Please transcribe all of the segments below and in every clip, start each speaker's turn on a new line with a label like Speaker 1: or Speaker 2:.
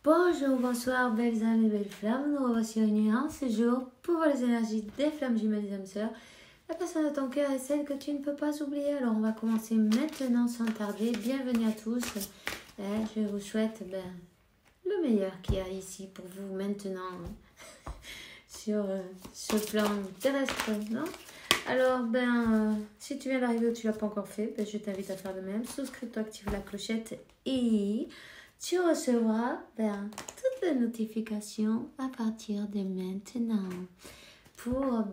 Speaker 1: Bonjour, bonsoir, belles âmes et belles flammes. Nous revoici réunis en ce jour pour les énergies des flammes jumelles des âmes sœurs. La personne de ton cœur est celle que tu ne peux pas oublier. Alors on va commencer maintenant sans tarder. Bienvenue à tous. Je vous souhaite le meilleur qu'il y a ici pour vous maintenant sur ce plan terrestre, non? Alors, si tu viens d'arriver ou tu ne l'as pas encore fait, je t'invite à faire de même. Souscris-toi, active la clochette et tu recevras toutes les notifications à partir de maintenant pour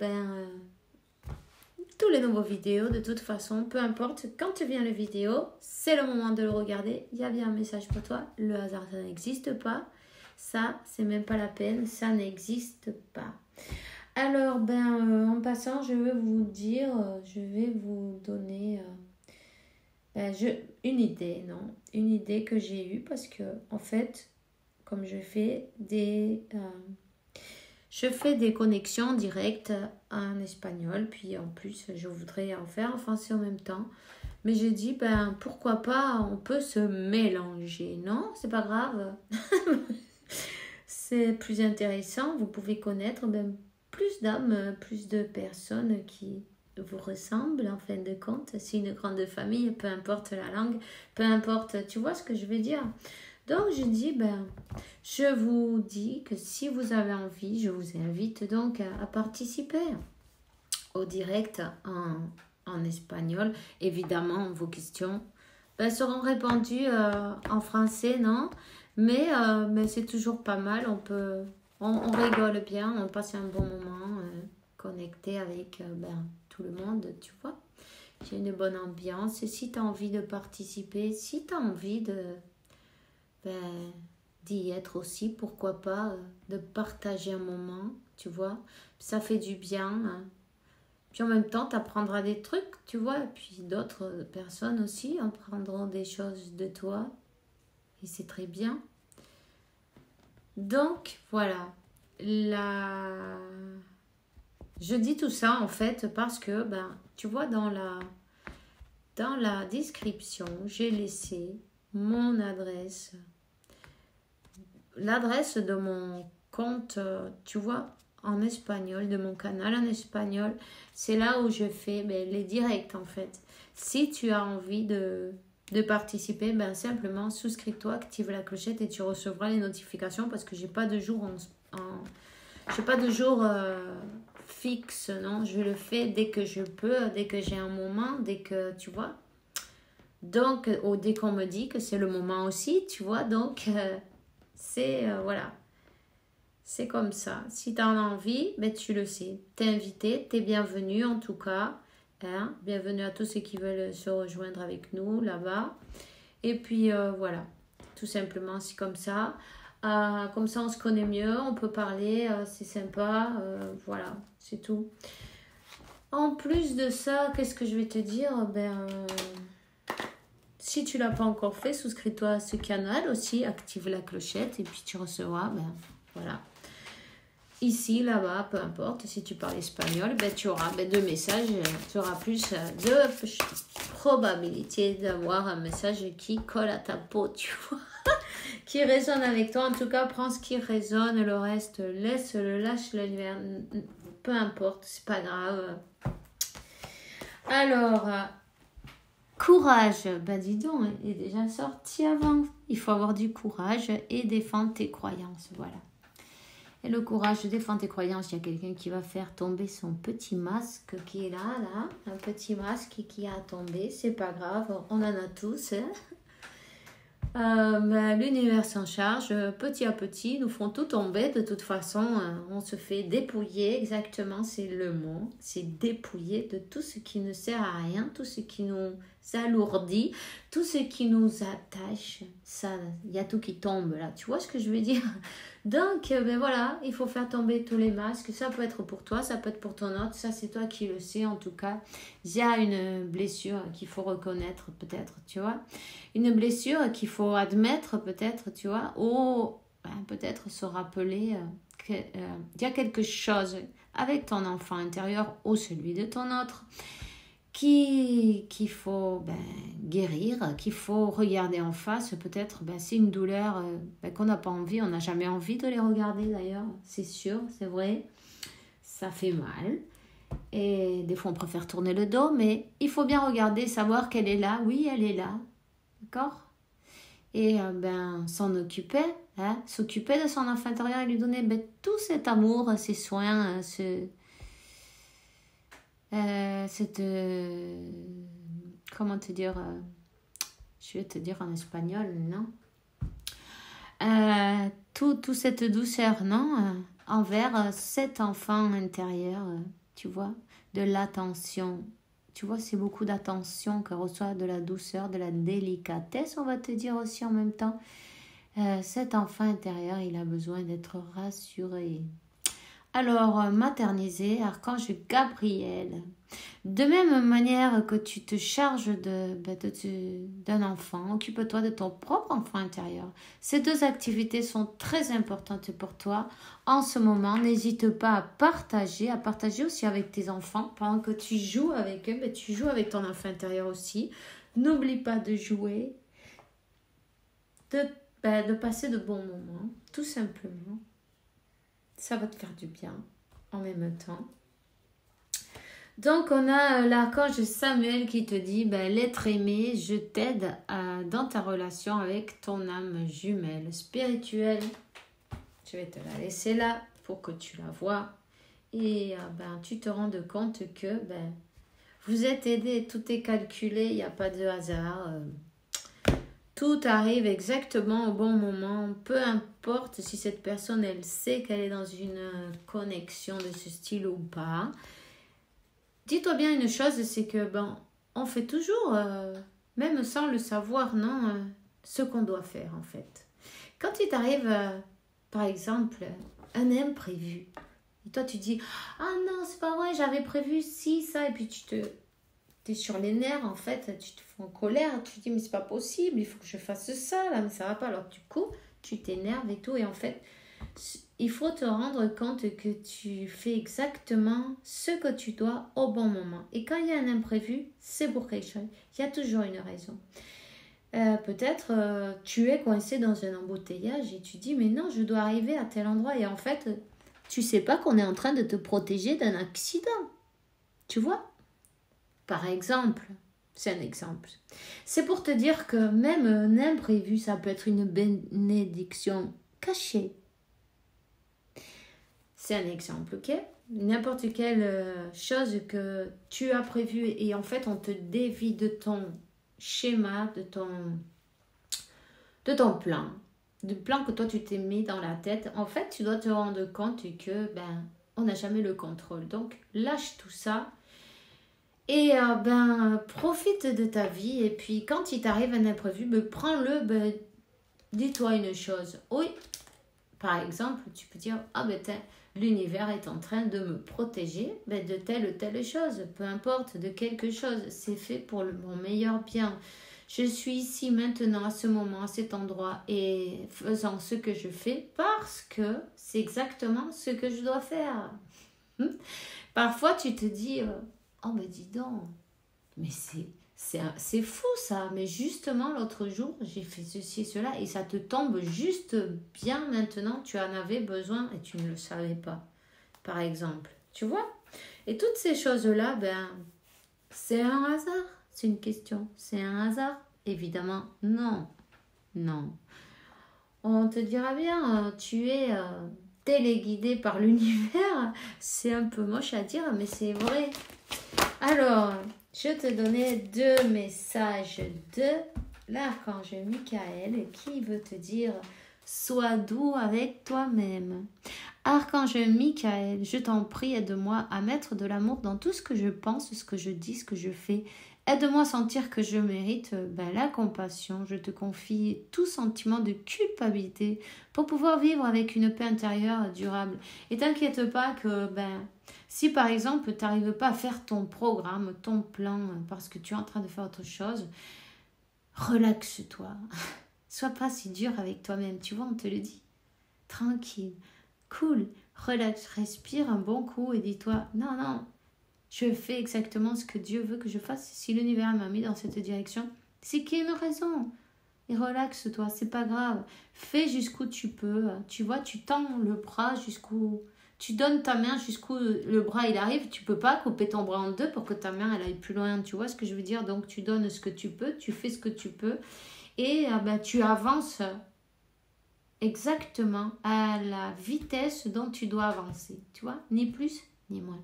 Speaker 1: tous les nouveaux vidéos. De toute façon, peu importe, quand tu viens la vidéo, c'est le moment de le regarder. Il y a bien un message pour toi. Le hasard, ça n'existe pas. Ça, c'est même pas la peine. Ça n'existe pas. Alors, en passant, je vais vous dire, je vais vous donner une idée, une idée que j'ai eue parce que, en fait, comme je fais des connexions directes en espagnol, puis en plus, je voudrais en faire en français en même temps. Mais j'ai dit, pourquoi pas, on peut se mélanger, non? C'est pas grave. C'est plus intéressant, vous pouvez connaître plus d'âmes, plus de personnes qui vous ressemblent en fin de compte. C'est une grande famille, peu importe la langue, peu importe, tu vois ce que je veux dire. Donc je dis, je vous dis que si vous avez envie, je vous invite donc à participer au direct en espagnol. Évidemment, vos questions seront répondues en français, non? Mais c'est toujours pas mal, on rigole bien, on passe un bon moment connecté avec tout le monde, tu vois. J'ai une bonne ambiance. Et si tu as envie de participer, si tu as envie d'y être aussi, pourquoi pas, de partager un moment, tu vois. Ça fait du bien. Hein. Puis en même temps, tu apprendras des trucs, tu vois. Et puis d'autres personnes aussi apprendront des choses de toi. Et c'est très bien. Donc, voilà. Je dis tout ça, en fait, parce que, tu vois, dans la description, j'ai laissé mon adresse. L'adresse de mon compte, tu vois, en espagnol, de mon canal en espagnol. C'est là où je fais les directs, en fait. Si tu as envie de participer, simplement souscris-toi, active la clochette et tu recevras les notifications parce que j'ai pas de jour j'ai pas de jour fixe, non, je le fais dès que je peux, dès que j'ai un moment, dès que tu vois. Donc dès qu'on me dit que c'est le moment aussi, tu vois, donc c'est voilà. C'est comme ça. Si tu en as envie, tu le sais. T'es invité, t'es bienvenu en tout cas. Hein? Bienvenue à tous ceux qui veulent se rejoindre avec nous là-bas. Et puis voilà, tout simplement c'est comme ça. Comme ça on se connaît mieux, on peut parler, c'est sympa, voilà, c'est tout. En plus de ça, qu'est-ce que je vais te dire? Si tu l'as pas encore fait, souscris-toi à ce canal aussi, active la clochette et puis tu recevras, voilà. Ici, là-bas, peu importe, si tu parles espagnol, tu auras deux messages, tu auras plus de probabilité d'avoir un message qui colle à ta peau, tu vois, qui résonne avec toi. En tout cas, prends ce qui résonne, le reste, laisse-le, lâche-le, peu importe, c'est pas grave. Alors, courage, dis donc, il est déjà sorti avant. Il faut avoir du courage et défendre tes croyances, voilà. Et le courage de défendre tes croyances, il y a quelqu'un qui va faire tomber son petit masque qui est là, un petit masque qui a tombé, c'est pas grave, on en a tous. L'univers s'en charge, petit à petit, nous font tout tomber, de toute façon, on se fait dépouiller, exactement, c'est le mot, c'est dépouiller de tout ce qui ne sert à rien, tout ce qui nous alourdit, tout ce qui nous attache, ça, il y a tout qui tombe là, tu vois ce que je veux dire? Donc, voilà, il faut faire tomber tous les masques, ça peut être pour toi, ça peut être pour ton autre, ça c'est toi qui le sais en tout cas, il y a une blessure qu'il faut reconnaître peut-être, tu vois, une blessure qu'il faut admettre peut-être, tu vois, ou peut-être se rappeler qu'il y a quelque chose avec ton enfant intérieur ou celui de ton autre qu'il faut guérir, qu'il faut regarder en face. Peut-être c'est une douleur qu'on n'a pas envie, on n'a jamais envie de les regarder d'ailleurs, c'est sûr, c'est vrai, ça fait mal. Et des fois on préfère tourner le dos, mais il faut bien regarder, savoir qu'elle est là, oui elle est là, d'accord. Et s'en occuper, s'occuper de son enfant intérieur et lui donner tout cet amour, ces soins, comment te dire, je vais te dire en espagnol, non, tout cette douceur, non, envers cet enfant intérieur, tu vois, de l'attention, tu vois, c'est beaucoup d'attention que reçoit, de la douceur, de la délicatesse, on va te dire aussi en même temps. Cet enfant intérieur, il a besoin d'être rassuré. Alors, materniser, archange Gabriel. De même manière que tu te charges d'un enfant, occupe-toi de ton propre enfant intérieur. Ces deux activités sont très importantes pour toi. En ce moment, n'hésite pas à partager aussi avec tes enfants. Pendant que tu joues avec eux, tu joues avec ton enfant intérieur aussi. N'oublie pas de jouer, de passer de bons moments, tout simplement. Ça va te faire du bien en même temps. Donc, on a l'archange Samuel qui te dit, l'être aimé, je t'aide dans ta relation avec ton âme jumelle spirituelle. Je vais te la laisser là pour que tu la vois. Et tu te rends compte que vous êtes aidé, tout est calculé, il n'y a pas de hasard. Tout arrive exactement au bon moment, peu importe si cette personne, elle sait qu'elle est dans une connexion de ce style ou pas. Dis-toi bien une chose, c'est que on fait toujours, même sans le savoir, non, ce qu'on doit faire en fait. Quand il t'arrive, par exemple, un imprévu, et toi tu dis, ah non, c'est pas vrai, j'avais prévu ci, ça, et puis t'es sur les nerfs en fait, tu te fais en colère, tu te dis mais c'est pas possible, il faut que je fasse ça là, mais ça va pas. Alors du coup, tu t'énerves et tout, et en fait, il faut te rendre compte que tu fais exactement ce que tu dois au bon moment. Et quand il y a un imprévu, c'est pour quelque chose. Il y a toujours une raison. Peut-être tu es coincé dans un embouteillage et tu dis mais non, je dois arriver à tel endroit, et en fait, tu sais pas qu'on est en train de te protéger d'un accident. Tu vois ? Par exemple, c'est un exemple. C'est pour te dire que même un imprévu, ça peut être une bénédiction cachée. C'est un exemple, ok ? N'importe quelle chose que tu as prévue et en fait on te dévie de ton schéma, de ton plan, du plan que toi tu t'es mis dans la tête. En fait, tu dois te rendre compte que on n'a jamais le contrôle. Donc lâche tout ça. Et profite de ta vie. Et puis, quand il t'arrive un imprévu, prends-le, dis-toi une chose. Oui, par exemple, tu peux dire, l'univers est en train de me protéger de telle ou telle chose. Peu importe, de quelque chose. C'est fait pour mon meilleur bien. Je suis ici maintenant, à ce moment, à cet endroit, et faisant ce que je fais parce que c'est exactement ce que je dois faire. Parfois, tu te dis... oh dis donc, mais c'est fou ça, mais justement l'autre jour j'ai fait ceci et cela et ça te tombe juste bien maintenant, tu en avais besoin et tu ne le savais pas, par exemple, tu vois. Et toutes ces choses-là, c'est un hasard, c'est une question, c'est un hasard? Évidemment, non. On te dira bien, tu es téléguidé par l'univers, c'est un peu moche à dire, mais c'est vrai. Alors, je te donnais 2 messages de l'archange Michael qui veut te dire « Sois doux avec toi-même ». Archange Michael, je t'en prie, aide-moi à mettre de l'amour dans tout ce que je pense, ce que je dis, ce que je fais. Aide-moi à sentir que je mérite la compassion. Je te confie tout sentiment de culpabilité pour pouvoir vivre avec une paix intérieure durable. Et t'inquiète pas que si par exemple tu n'arrives pas à faire ton programme, ton plan, parce que tu es en train de faire autre chose, relaxe-toi. Sois pas si dur avec toi-même, tu vois, on te le dit. Tranquille, cool, relax, respire un bon coup et dis-toi, non, Je fais exactement ce que Dieu veut que je fasse. Si l'univers m'a mis dans cette direction, c'est qu'il y a une raison. Et relaxe-toi, c'est pas grave. Fais jusqu'où tu peux. Tu vois, tu tends le bras jusqu'où... Tu donnes ta main jusqu'où le bras il arrive. Tu peux pas couper ton bras en deux pour que ta main elle aille plus loin. Tu vois ce que je veux dire? Donc tu donnes ce que tu peux, tu fais ce que tu peux. Et tu avances exactement à la vitesse dont tu dois avancer. Tu vois? Ni plus, ni moins.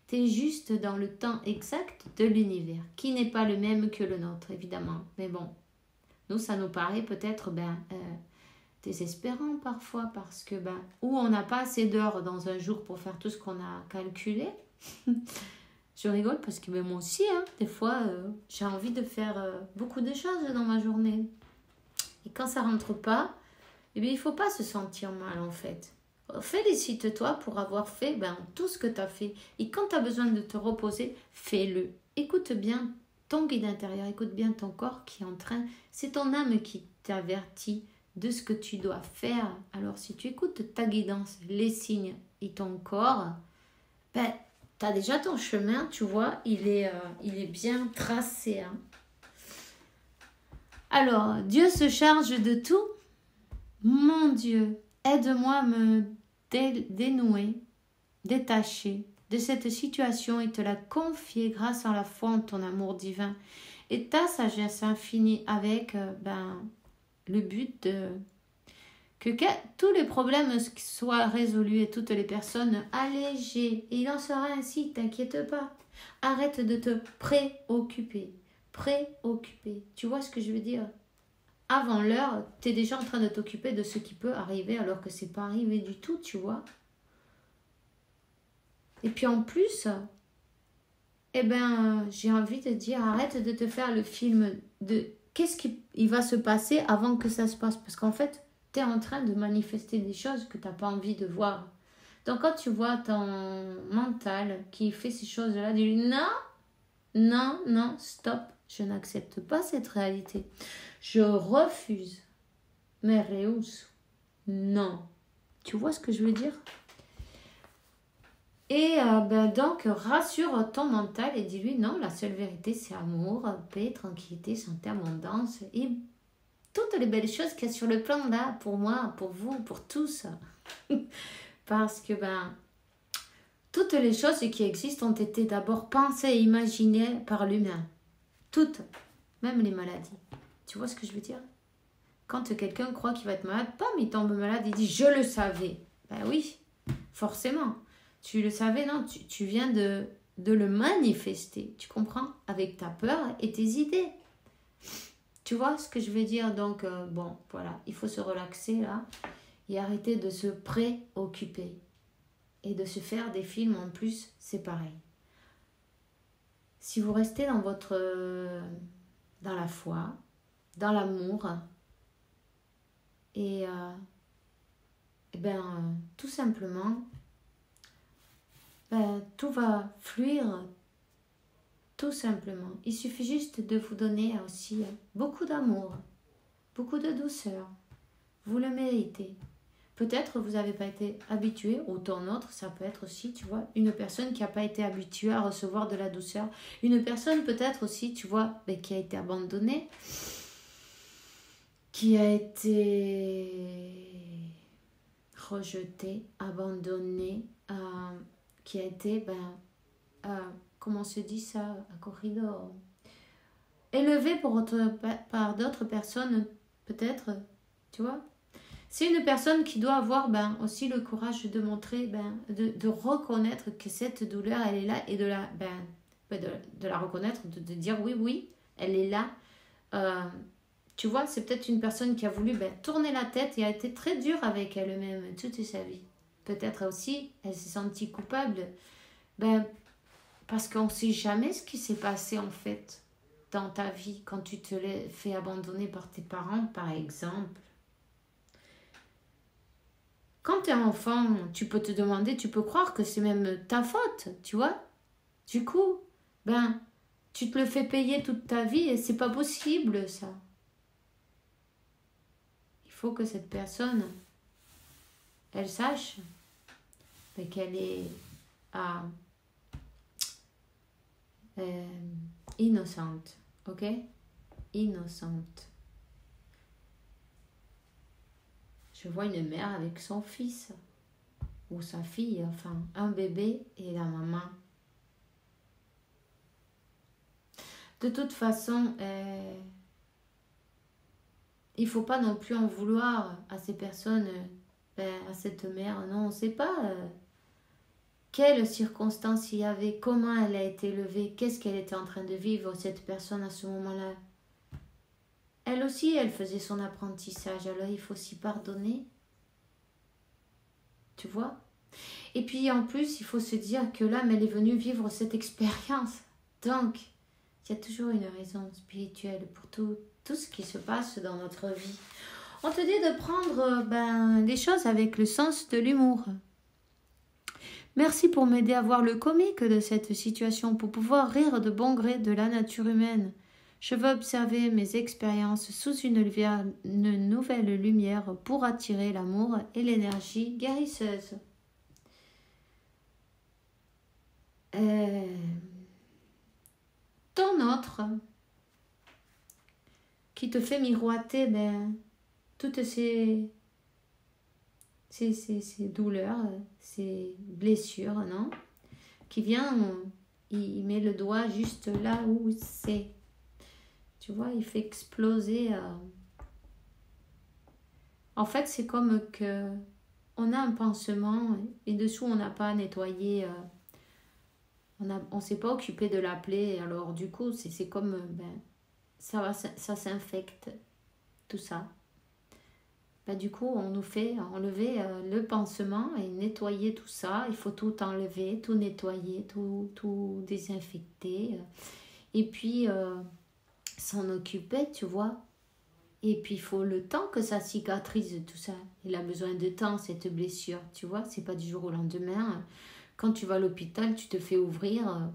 Speaker 1: Tu es juste dans le temps exact de l'univers, qui n'est pas le même que le nôtre, évidemment. Mais bon, nous, ça nous paraît peut-être désespérant parfois, parce que ou on n'a pas assez d'heures dans un jour pour faire tout ce qu'on a calculé. Je rigole parce que moi aussi, des fois, j'ai envie de faire beaucoup de choses dans ma journée. Et quand ça rentre pas, il ne faut pas se sentir mal en fait. Félicite-toi pour avoir fait tout ce que tu as fait. Et quand tu as besoin de te reposer, fais-le. Écoute bien ton guide intérieur, écoute bien ton corps qui est en train... C'est ton âme qui t'avertit de ce que tu dois faire. Alors si tu écoutes ta guidance, les signes et ton corps, tu as déjà ton chemin, tu vois, il est bien tracé. Alors, Dieu se charge de tout. Mon Dieu, aide-moi à me dénouer, détacher de cette situation et te la confier grâce à la foi en ton amour divin et ta sagesse infinie avec le but que tous les problèmes soient résolus et toutes les personnes allégées. Et il en sera ainsi, t'inquiète pas. Arrête de te préoccuper. Tu vois ce que je veux dire? Avant l'heure, tu es déjà en train de t'occuper de ce qui peut arriver alors que c'est pas arrivé du tout, tu vois. Et puis en plus, j'ai envie de dire, arrête de te faire le film de qu'est-ce qui va se passer avant que ça se passe. Parce qu'en fait, tu es en train de manifester des choses que tu n'as pas envie de voir. Donc quand tu vois ton mental qui fait ces choses-là, dis-lui non, stop. Je n'accepte pas cette réalité. Je refuse. Mais Reus, non. Tu vois ce que je veux dire? Et donc, rassure ton mental et dis-lui, non, la seule vérité, c'est amour, paix, tranquillité, santé, abondance et toutes les belles choses qu'il y a sur le plan là, pour moi, pour vous, pour tous. Parce que, toutes les choses qui existent ont été d'abord pensées et imaginées par l'humain. Toutes, même les maladies. Tu vois ce que je veux dire? Quand quelqu'un croit qu'il va être malade, pam, il tombe malade, il dit « je le savais ». Oui, forcément. Tu le savais, non, tu viens de le manifester, tu comprends? Avec ta peur et tes idées. Tu vois ce que je veux dire? Donc, voilà, il faut se relaxer là et arrêter de se préoccuper. Et de se faire des films en plus, c'est pareil. Si vous restez dans la foi, dans l'amour, et tout simplement, tout va fluire, tout simplement. Il suffit juste de vous donner aussi beaucoup d'amour, beaucoup de douceur. Vous le méritez. Peut-être vous n'avez pas été habitué, autant d'autres, ça peut être aussi, tu vois, une personne qui n'a pas été habituée à recevoir de la douceur. Une personne peut-être aussi, tu vois, qui a été abandonnée, qui a été rejetée, abandonnée, qui a été, comment se dit ça, à corridor, élevée par d'autres personnes, peut-être, tu vois. C'est une personne qui doit avoir aussi le courage de montrer, de reconnaître que cette douleur, elle est là et de la reconnaître, de dire oui, elle est là. Tu vois, c'est peut-être une personne qui a voulu tourner la tête et a été très dure avec elle-même toute sa vie. Peut-être aussi, elle s'est sentie coupable, parce qu'on ne sait jamais ce qui s'est passé en fait dans ta vie quand tu te l'es fait abandonner par tes parents, par exemple. Quand tu es enfant, tu peux te demander, tu peux croire que c'est même ta faute, tu vois. Du coup, tu te le fais payer toute ta vie et c'est pas possible ça. Il faut que cette personne, elle sache qu'elle est à euh, innocente, ok? Innocente. Je vois une mère avec son fils ou sa fille, enfin un bébé et la maman. De toute façon, il faut pas non plus en vouloir à ces personnes, à cette mère. Non, on ne sait pas quelles circonstances il y avait, comment elle a été élevée, qu'est-ce qu'elle était en train de vivre, cette personne à ce moment-là. Elle aussi, elle faisait son apprentissage, alors il faut s'y pardonner. Tu vois? Et puis en plus, il faut se dire que l'âme, elle est venue vivre cette expérience. Donc, il y a toujours une raison spirituelle pour tout ce qui se passe dans notre vie. On te dit de prendre les choses avec le sens de l'humour. Merci pour m'aider à voir le comique de cette situation, pour pouvoir rire de bon gré de la nature humaine. Je veux observer mes expériences sous une nouvelle lumière pour attirer l'amour et l'énergie guérisseuse. Ton autre qui te fait miroiter toutes ces douleurs, ces blessures, non? Qui vient, il met le doigt juste là où c'est. Tu vois, il fait exploser. En fait, c'est comme que on a un pansement et dessous, on n'a pas nettoyé. On s'est pas occupé de la plaie. Alors, du coup, c'est comme... ça s'infecte, tout ça. Du coup, on nous fait enlever le pansement et nettoyer tout ça. Il faut tout enlever, tout nettoyer, tout désinfecter. Et puis, s'en occuper, tu vois. Et puis, il faut le temps que ça cicatrise, tout ça. Il a besoin de temps, cette blessure, tu vois. C'est pas du jour au lendemain. Quand tu vas à l'hôpital, tu te fais ouvrir.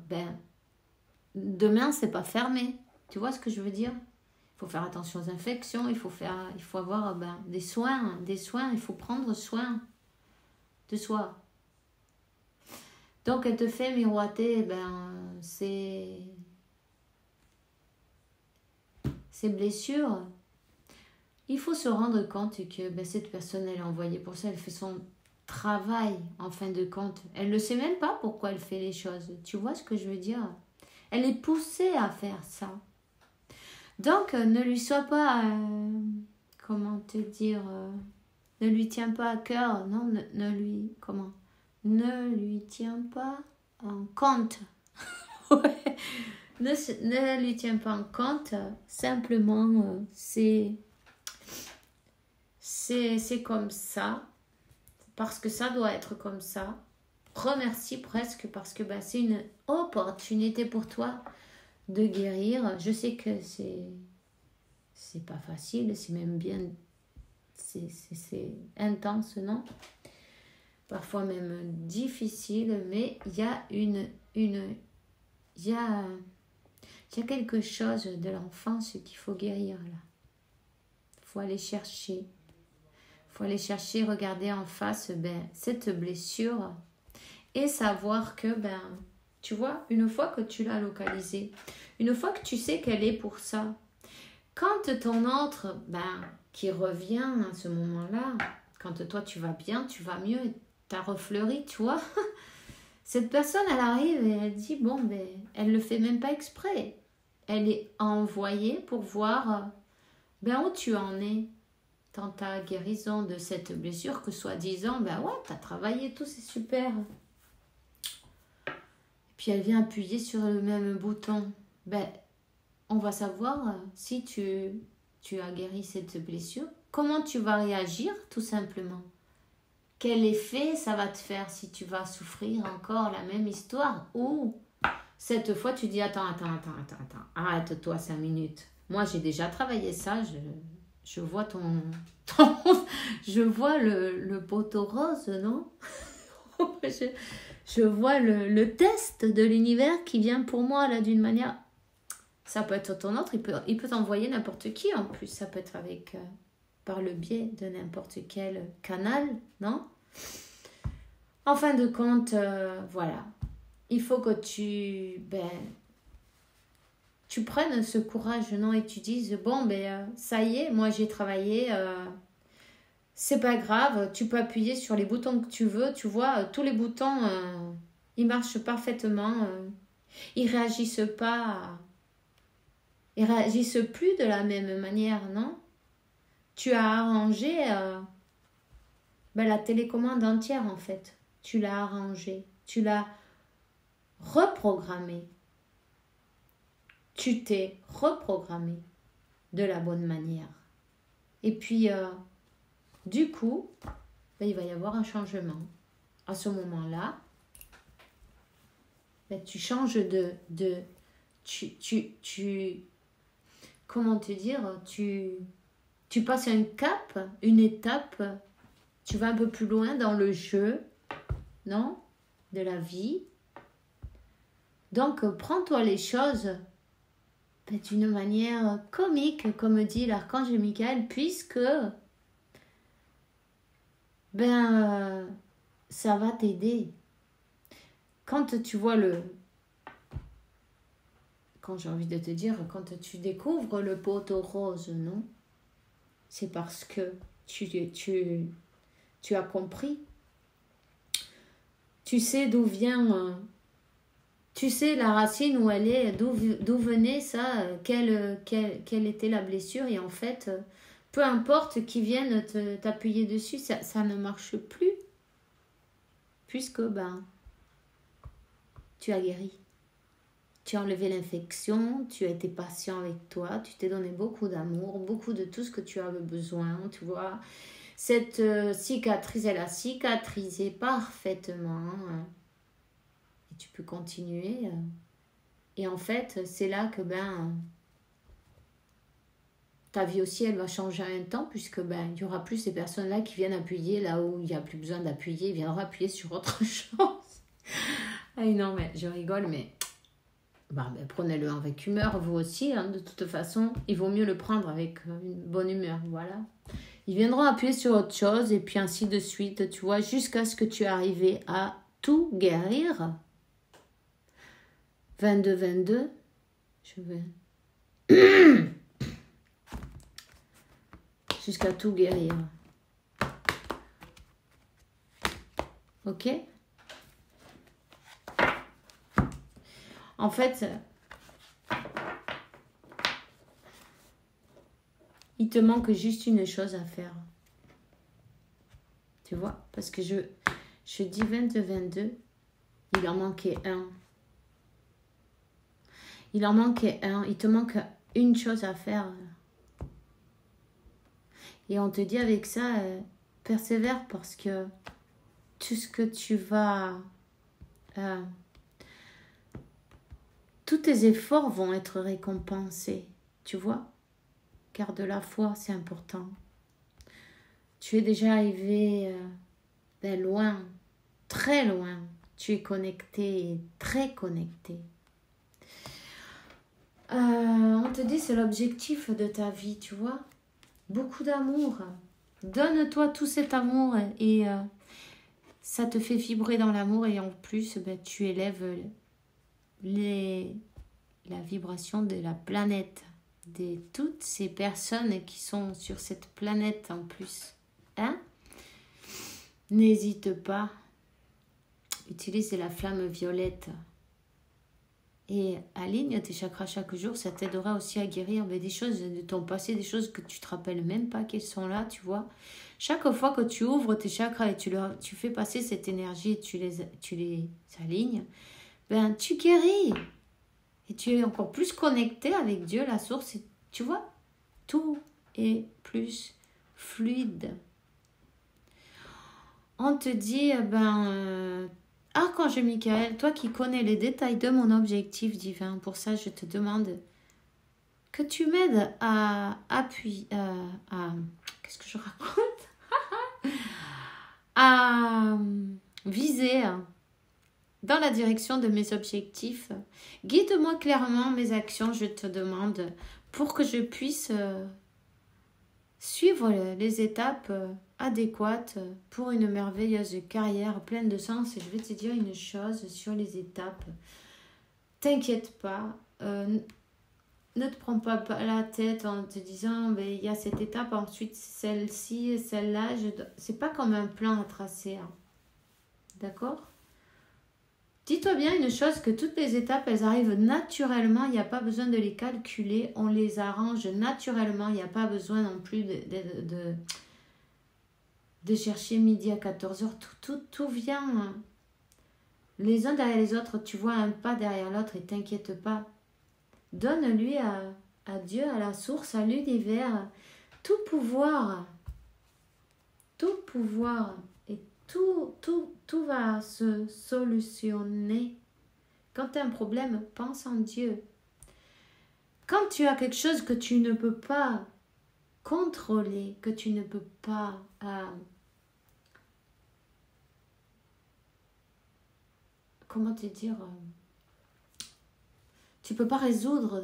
Speaker 1: Demain, c'est pas fermé. Tu vois ce que je veux dire? Il faut faire attention aux infections, il faut avoir des soins, il faut prendre soin de soi. Donc elle te fait miroiter ces blessures. Il faut se rendre compte que cette personne, elle est envoyée pour ça, elle fait son travail en fin de compte. Elle ne sait même pas pourquoi elle fait les choses. Tu vois ce que je veux dire? Elle est poussée à faire ça. Donc, ne lui sois pas, comment te dire, ne lui tiens pas à cœur, non, ne lui tiens pas en compte. Ouais. Ne lui tiens pas en compte, simplement, c'est comme ça, parce que ça doit être comme ça. Remercie presque, parce que c'est une opportunité pour toi de guérir. Je sais que c'est pas facile, c'est même bien, c'est intense, non? Parfois même difficile, mais il y a il y a quelque chose de l'enfance qu'il faut guérir là. Faut aller chercher, regarder en face cette blessure et savoir que tu vois, une fois que tu l'as localisée, une fois que tu sais qu'elle est pour ça, quand ton autre qui revient à ce moment-là, quand toi tu vas bien, tu vas mieux, t'as refleuri, tu vois, cette personne elle arrive et elle dit elle le fait même pas exprès, elle est envoyée pour voir où tu en es dans ta guérison de cette blessure que soi-disant ouais, t'as travaillé tout, c'est super. Puis elle vient appuyer sur le même bouton. On va savoir si tu as guéri cette blessure, comment tu vas réagir tout simplement. Quel effet ça va te faire si tu vas souffrir encore la même histoire ou cette fois tu dis attends, arrête-toi 5 minutes. Moi j'ai déjà travaillé ça, je vois je vois le poteau rose, non? Je vois le test de l'univers qui vient pour moi là d'une manière. Ça peut être ton autre, il peut t'envoyer n'importe qui en plus. Ça peut être par le biais de n'importe quel canal, non? En fin de compte, voilà. Il faut que tu tu prennes ce courage, non, et tu dises, bon, ben, ça y est, moi j'ai travaillé, c'est pas grave, tu peux appuyer sur les boutons que tu veux, tu vois, tous les boutons, ils marchent parfaitement, ils réagissent pas, ils réagissent plus de la même manière, non? Tu as arrangé la télécommande entière, en fait. Tu l'as arrangée, tu l'as reprogrammée. Tu t'es reprogrammé de la bonne manière. Et puis, du coup, il va y avoir un changement. À ce moment-là, tu changes comment te dire, tu passes un cap, une étape, tu vas un peu plus loin dans le jeu, non? De la vie. Donc, prends-toi les choses d'une manière comique, comme dit l'archange Michael, puisque ça va t'aider. Quand tu vois quand j'ai envie de te dire, quand tu découvres le poteau rose, non? C'est parce que tu as compris. Tu sais d'où vient... tu sais la racine où elle est, d'où venait ça, quelle était la blessure. Et en fait, peu importe qui vienne t'appuyer dessus, ça ne marche plus. Puisque tu as guéri. Tu as enlevé l'infection, tu as été patient avec toi, tu t'es donné beaucoup d'amour, beaucoup de tout ce que tu avais besoin, tu vois. Cette cicatrice, elle a cicatrisé parfaitement. Et tu peux continuer. Et en fait, c'est là que ta vie aussi, elle va changer un temps, puisque il n'y aura plus ces personnes-là qui viennent appuyer là où il n'y a plus besoin d'appuyer, ils viendront appuyer sur autre chose. Ah non, mais je rigole, mais prenez-le avec humeur, vous aussi, hein, de toute façon. Il vaut mieux le prendre avec une bonne humeur, voilà. Ils viendront appuyer sur autre chose, et puis ainsi de suite, tu vois, jusqu'à ce que tu arrives à tout guérir. 22, je vais... jusqu'à tout guérir. Ok? En fait, il te manque juste une chose à faire. Tu vois? Parce que je dis 22, il en manquait un. Il en manquait un. Il te manque une chose à faire. Et on te dit avec ça, persévère, parce que tout ce que tu vas... tous tes efforts vont être récompensés. Tu vois? Garde la foi, c'est important. Tu es déjà arrivé loin, très loin. Tu es connecté, très connecté. On te dit c'est l'objectif de ta vie, tu vois. Beaucoup d'amour. Donne-toi tout cet amour et ça te fait vibrer dans l'amour, et en plus tu élèves la vibration de la planète, de toutes ces personnes qui sont sur cette planète en plus. Hein? N'hésite pas. Utilise la flamme violette. Et aligne tes chakras chaque jour, ça t'aidera aussi à guérir des choses de ton passé, des choses que tu ne te rappelles même pas qu'elles sont là, tu vois. Chaque fois que tu ouvres tes chakras et tu fais passer cette énergie et tu les alignes, tu guéris. Et tu es encore plus connecté avec Dieu, la source. Et, tu vois, tout est plus fluide. On te dit, Archange Michael, toi qui connais les détails de mon objectif divin, pour ça je te demande que tu m'aides à appuyer, qu'est-ce que je raconte à viser dans la direction de mes objectifs. Guide-moi clairement mes actions, je te demande, pour que je puisse suivre les étapes adéquates pour une merveilleuse carrière pleine de sens. Et je vais te dire une chose sur les étapes. T'inquiète pas, ne te prends pas la tête en te disant, ben, il y a cette étape, ensuite celle-ci et celle-là. C'est pas comme un plan à tracer. Hein. D'accord? Dis-toi bien une chose, que toutes les étapes, elles arrivent naturellement. Il n'y a pas besoin de les calculer. On les arrange naturellement. Il n'y a pas besoin non plus de chercher midi à 14h. Tout vient hein. Les uns derrière les autres. Tu vois un pas derrière l'autre et t'inquiète pas. Donne-lui à Dieu, à la source, à l'univers, tout pouvoir. Tout pouvoir. Et tout va se solutionner. Quand tu as un problème, pense en Dieu. Quand tu as quelque chose que tu ne peux pas contrôler, que tu ne peux pas... comment te dire tu peux pas résoudre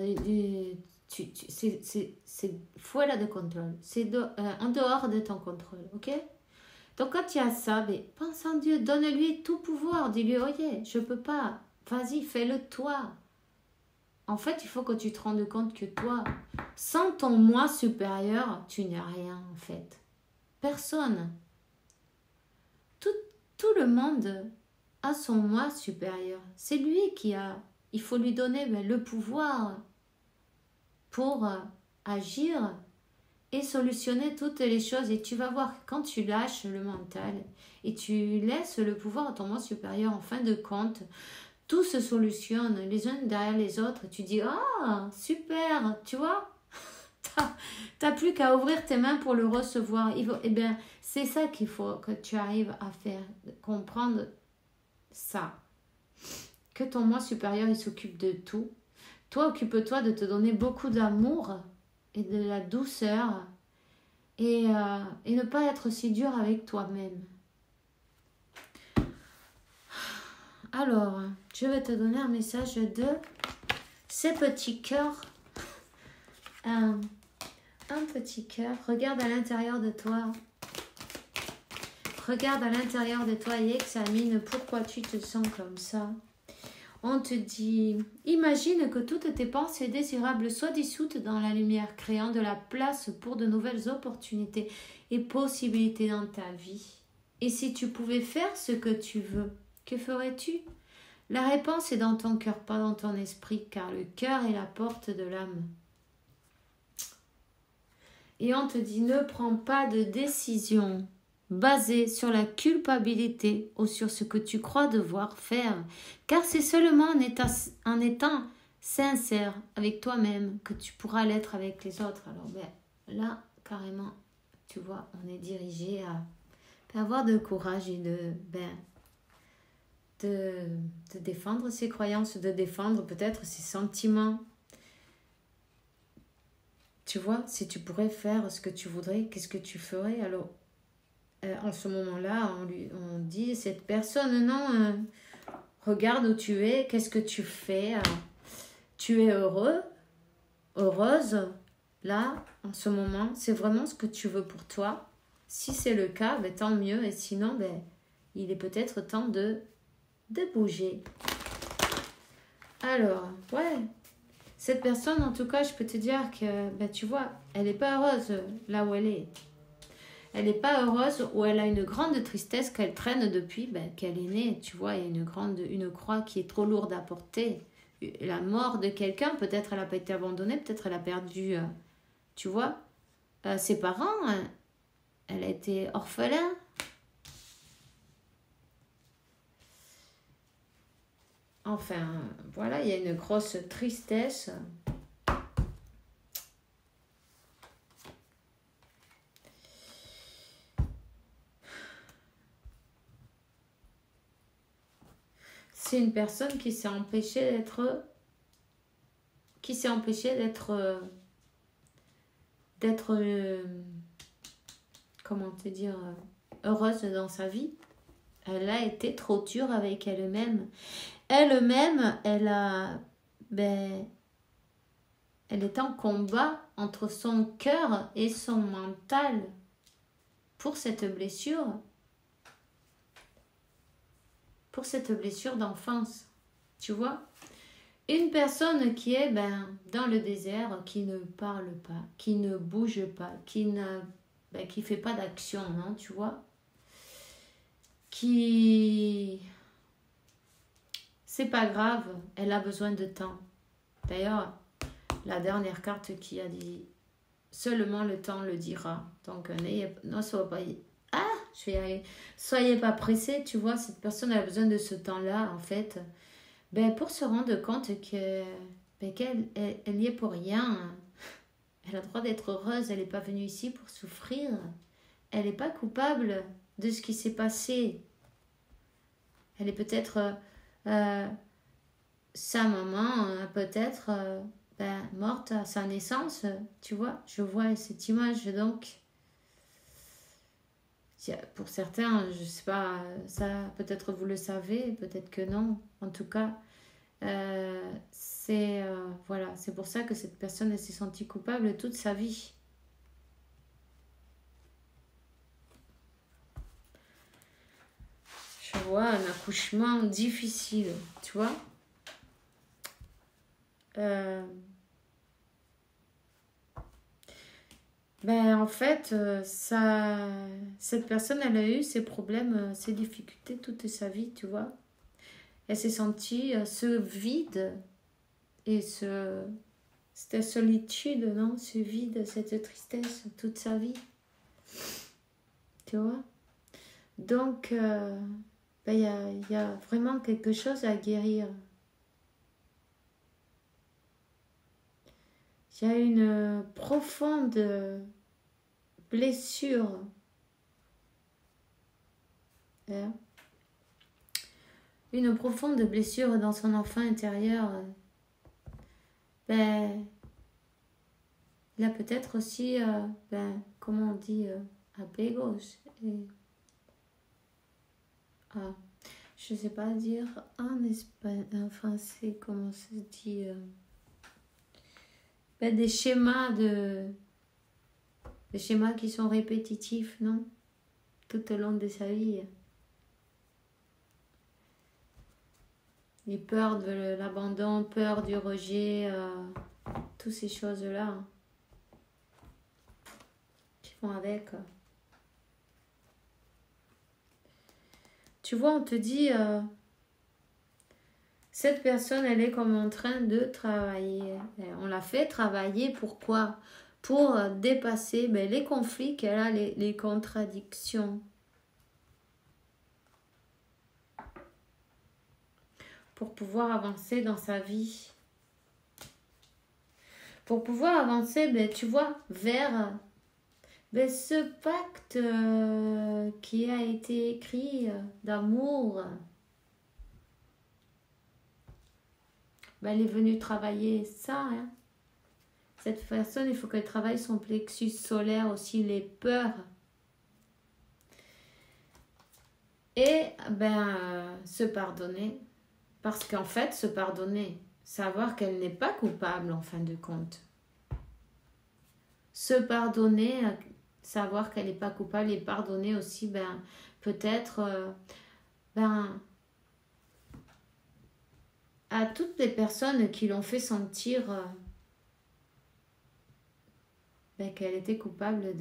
Speaker 1: c'est fuera de contrôle, c'est en dehors de ton contrôle, ok? Donc quand tu as ça, mais pense en Dieu, donne-lui tout pouvoir, dis-lui, ok, je peux pas, vas-y, fais-le toi. En fait, il faut que tu te rendes compte que toi, sans ton moi supérieur, tu n'es rien en fait. Personne. Tout le monde a son moi supérieur. C'est lui qui a... Il faut lui donner le pouvoir pour agir et solutionner toutes les choses. Et tu vas voir que quand tu lâches le mental et tu laisses le pouvoir à ton moi supérieur, en fin de compte, tout se solutionne les uns derrière les autres. Tu dis, ah, super, tu vois, t'as plus qu'à ouvrir tes mains pour le recevoir. Eh bien, c'est ça qu'il faut que tu arrives à faire, comprendre ça. Que ton moi supérieur, il s'occupe de tout. Toi, occupe-toi de te donner beaucoup d'amour et de la douceur et ne pas être si dur avec toi-même. Alors, je vais te donner un message de ces petits cœurs. Un petit cœur. Regarde à l'intérieur de toi. Regarde à l'intérieur de toi et examine pourquoi tu te sens comme ça. On te dit, imagine que toutes tes pensées désirables soient dissoutes dans la lumière, créant de la place pour de nouvelles opportunités et possibilités dans ta vie. Et si tu pouvais faire ce que tu veux, que ferais-tu? La réponse est dans ton cœur, pas dans ton esprit, car le cœur est la porte de l'âme. Et on te dit, ne prends pas de décision basée sur la culpabilité ou sur ce que tu crois devoir faire, car c'est seulement en étant sincère avec toi-même que tu pourras l'être avec les autres. Alors là, carrément, tu vois, on est dirigé à avoir de courage et de défendre ses croyances, de défendre peut-être ses sentiments. Tu vois, si tu pourrais faire ce que tu voudrais, qu'est-ce que tu ferais? Alors, en ce moment-là, on dit cette personne, non, regarde où tu es, qu'est-ce que tu fais? Tu es heureux, heureuse, là, en ce moment, c'est vraiment ce que tu veux pour toi. Si c'est le cas, tant mieux, et sinon, il est peut-être temps de bouger. Alors, ouais, cette personne, en tout cas, je peux te dire que, tu vois, elle n'est pas heureuse là où elle est. Elle n'est pas heureuse ou elle a une grande tristesse qu'elle traîne depuis qu'elle est née. Tu vois, il y a une croix qui est trop lourde à porter. La mort de quelqu'un, peut-être elle n'a pas été abandonnée, peut-être elle a perdu, tu vois, ses parents. Elle a été orphelin. Enfin, voilà, il y a une grosse tristesse. C'est une personne qui s'est empêchée d'être comment te dire, heureuse dans sa vie. Elle a été trop dure avec elle-même. Elle-même, elle est en combat entre son cœur et son mental pour cette blessure. Pour cette blessure d'enfance. Tu vois? Une personne qui est dans le désert, qui ne parle pas, qui ne bouge pas, qui fait pas d'action, non, tu vois, qui... C'est pas grave, elle a besoin de temps. D'ailleurs, la dernière carte qui a dit seulement le temps le dira. Donc, non, je vais y arriver. Soyez pas pressés, tu vois, cette personne a besoin de ce temps-là, en fait, pour se rendre compte qu'elle elle y est pour rien. Elle a le droit d'être heureuse, elle n'est pas venue ici pour souffrir. Elle n'est pas coupable de ce qui s'est passé. Elle est peut-être... sa maman peut-être morte à sa naissance, tu vois. Je vois cette image, donc pour certains, je sais pas, ça peut-être vous le savez, peut-être que non. En tout cas, voilà, c'est pour ça que cette personne elle s'est sentie coupable toute sa vie. Je vois un accouchement difficile, tu vois. En fait, cette personne, elle a eu ses problèmes, ses difficultés toute sa vie, tu vois. Elle s'est sentie ce vide et cette solitude, non? Ce vide, cette tristesse toute sa vie. Tu vois? Donc, y a vraiment quelque chose à guérir. Il y a une profonde blessure. Une profonde blessure dans son enfant intérieur. Il a peut-être aussi, comment on dit, apegos. Je ne sais pas dire en français, comment se dit. Des schémas des schémas qui sont répétitifs, non? Tout au long de sa vie. Les peurs de l'abandon, peur du rejet, toutes ces choses-là qui vont avec. Tu vois, on te dit, cette personne, elle est comme en train de travailler. On l'a fait travailler, pourquoi? Pour dépasser les conflits qu'elle a, les contradictions. Pour pouvoir avancer dans sa vie. Pour pouvoir avancer, tu vois, vers ce pacte qui a été écrit d'amour. Elle est venue travailler ça. Hein. Cette personne, il faut qu'elle travaille son plexus solaire aussi, les peurs. Et se pardonner. Parce qu'en fait, se pardonner, savoir qu'elle n'est pas coupable en fin de compte. Se pardonner, savoir qu'elle n'est pas coupable et pardonner aussi, peut-être, à toutes les personnes qui l'ont fait sentir qu'elle était coupable,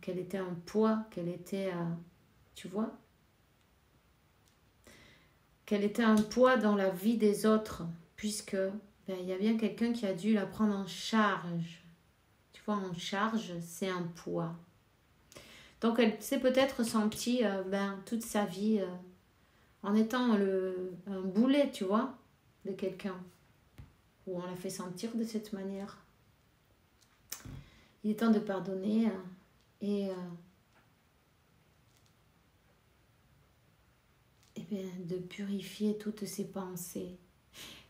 Speaker 1: qu'elle était un poids, qu'elle était, tu vois, qu'elle était un poids dans la vie des autres, puisque y a bien quelqu'un qui a dû la prendre en charge. Tu vois, en charge, c'est un poids. Donc elle s'est peut-être sentie toute sa vie en étant un boulet, tu vois, de quelqu'un. Ou on l'a fait sentir de cette manière. Il est temps de pardonner et de purifier toutes ces pensées.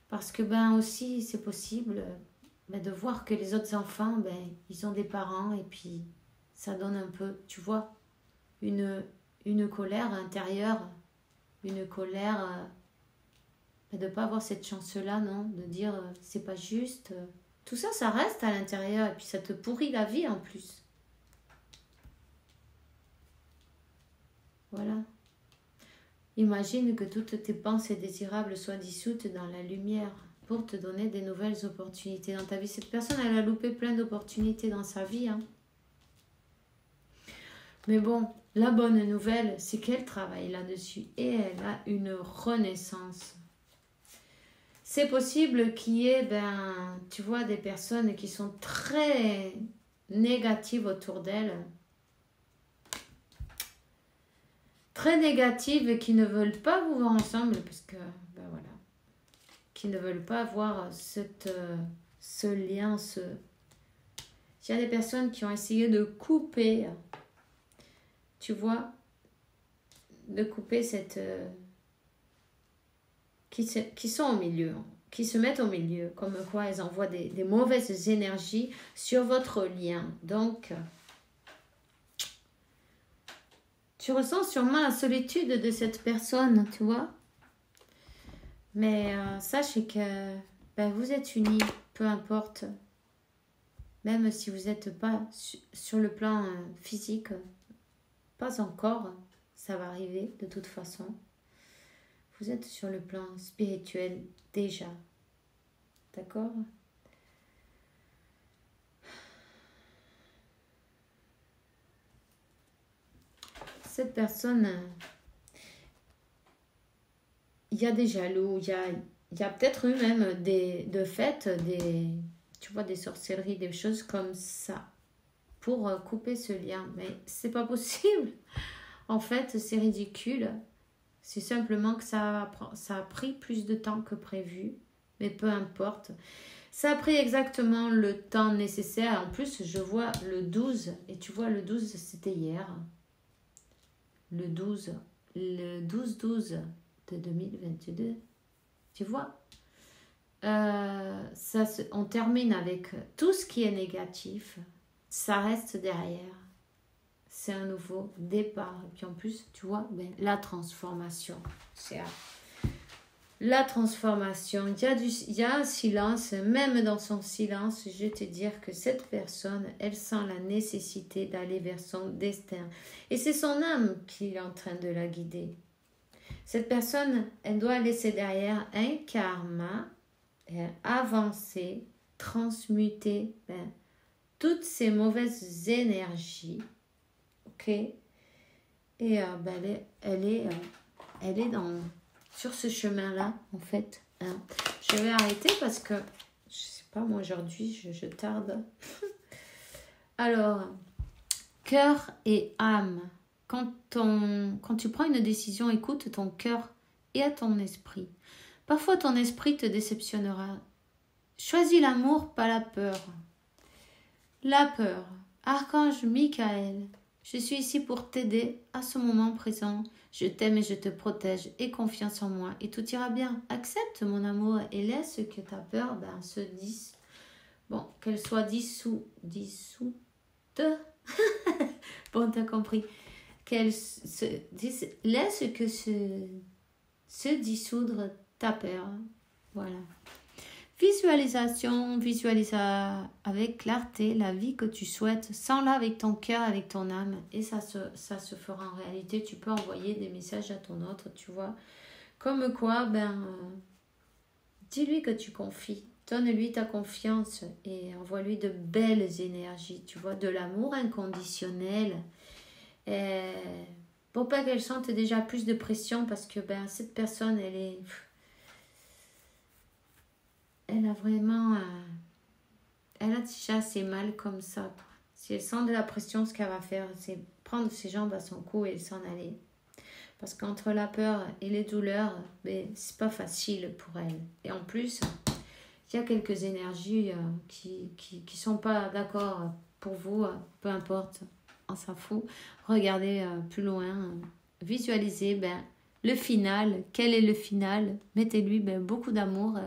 Speaker 1: Parce que aussi, c'est possible de voir que les autres enfants, ils ont des parents et puis ça donne un peu, tu vois, une colère intérieure, une colère de ne pas avoir cette chance-là, non? De dire, c'est pas juste. Tout ça, ça reste à l'intérieur et puis ça te pourrit la vie en plus. Voilà. Imagine que toutes tes pensées désirables soient dissoutes dans la lumière pour te donner des nouvelles opportunités dans ta vie. Cette personne, elle a loupé plein d'opportunités dans sa vie. Hein. Mais bon, la bonne nouvelle, c'est qu'elle travaille là-dessus et elle a une renaissance. C'est possible qu'il y ait, tu vois, des personnes qui sont très négatives autour d'elle. Très négatives et qui ne veulent pas vous voir ensemble parce que, voilà, qui ne veulent pas avoir ce lien, Il y a des personnes qui ont essayé de couper, tu vois, de couper cette... qui sont au milieu, qui se mettent au milieu, comme quoi elles envoient des mauvaises énergies sur votre lien. Donc, tu ressens sûrement la solitude de cette personne, tu vois. Mais sachez que vous êtes unis, peu importe. Même si vous n'êtes pas sur le plan physique, pas encore, ça va arriver de toute façon. Vous êtes sur le plan spirituel déjà. D'accord ? Cette personne, il y a des jaloux, il y a peut-être eu même de fait tu vois, des sorcelleries, des choses comme ça pour couper ce lien. Mais c'est pas possible. En fait, c'est ridicule. C'est simplement que ça a pris plus de temps que prévu. Mais peu importe. Ça a pris exactement le temps nécessaire. En plus, je vois le 12. Et tu vois, le 12, c'était hier. Le 12 de 2022. Tu vois, on termine avec tout ce qui est négatif. Ça reste derrière. C'est un nouveau départ. Et puis en plus, tu vois, la transformation. C'est la transformation. Il y a un silence. Même dans son silence, je vais te dire que cette personne, elle sent la nécessité d'aller vers son destin. Et c'est son âme qui est en train de la guider. Cette personne, elle doit laisser derrière un karma, avancer, transmuter toutes ces mauvaises énergies. Ok ? Et elle est sur ce chemin-là, en fait. Hein. Je vais arrêter parce que, je sais pas, moi aujourd'hui, je tarde. Alors, cœur et âme. Quand tu prends une décision, écoute ton cœur et à ton esprit. Parfois, ton esprit te déceptionnera. Choisis l'amour, pas la peur. La peur. Archange Michael, je suis ici pour t'aider à ce moment présent. Je t'aime et je te protège. Aie confiance en moi et tout ira bien. Accepte mon amour et laisse que ta peur se dise. Bon, qu'elle soit dissoute. Bon, t'as compris. Laisse que se dissoudre ta peur. Voilà. Visualisation, visualise avec clarté la vie que tu souhaites, sens-la avec ton cœur, avec ton âme, et ça se fera en réalité. Tu peux envoyer des messages à ton autre, tu vois. Comme quoi, dis-lui que tu confies, donne-lui ta confiance et envoie-lui de belles énergies, tu vois, de l'amour inconditionnel. Pour pas qu'elle sente déjà plus de pression parce que cette personne, elle a vraiment elle a déjà assez mal comme ça, quoi. Si elle sent de la pression, ce qu'elle va faire, c'est prendre ses jambes à son cou et s'en aller, parce qu'entre la peur et les douleurs, c'est pas facile pour elle. Et en plus, il y a quelques énergies qui sont pas d'accord pour vous, peu importe, on s'en fout. Regardez plus loin, visualisez le final. Quel est le final? Mettez-lui beaucoup d'amour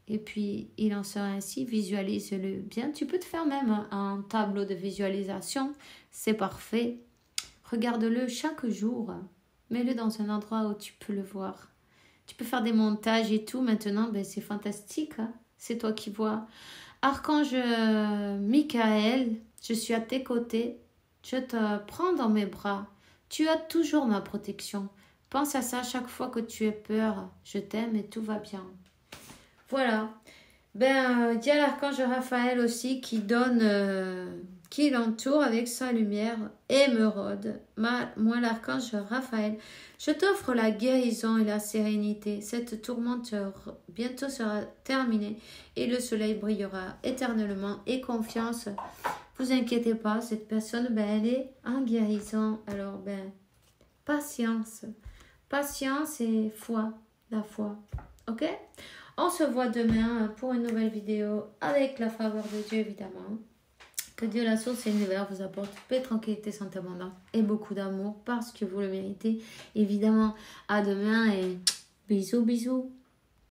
Speaker 1: et puis il en sera ainsi. Visualise-le bien. Tu peux te faire même un tableau de visualisation, c'est parfait. Regarde-le chaque jour, mets-le dans un endroit où tu peux le voir. Tu peux faire des montages et tout. Maintenant, c'est fantastique, hein. C'est toi qui vois. Archange Michael, je suis à tes côtés. Je te prends dans mes bras. Tu as toujours ma protection. Pense à ça chaque fois que tu as peur. Je t'aime et tout va bien. Voilà. Ben, il y a l'archange Raphaël aussi qui donne, qui l'entoure avec sa lumière émeraude. Moi, l'archange Raphaël, je t'offre la guérison et la sérénité. Cette tourmente bientôt sera terminée et le soleil brillera éternellement. Et confiance, vous inquiétez pas, cette personne, ben, elle est en guérison. Alors, ben, patience. Patience et foi, la foi. Ok? On se voit demain pour une nouvelle vidéo avec la faveur de Dieu, évidemment. Que Dieu, la source et l'univers vous apporte paix, tranquillité, santé abondante et beaucoup d'amour parce que vous le méritez. Évidemment, à demain et bisous, bisous.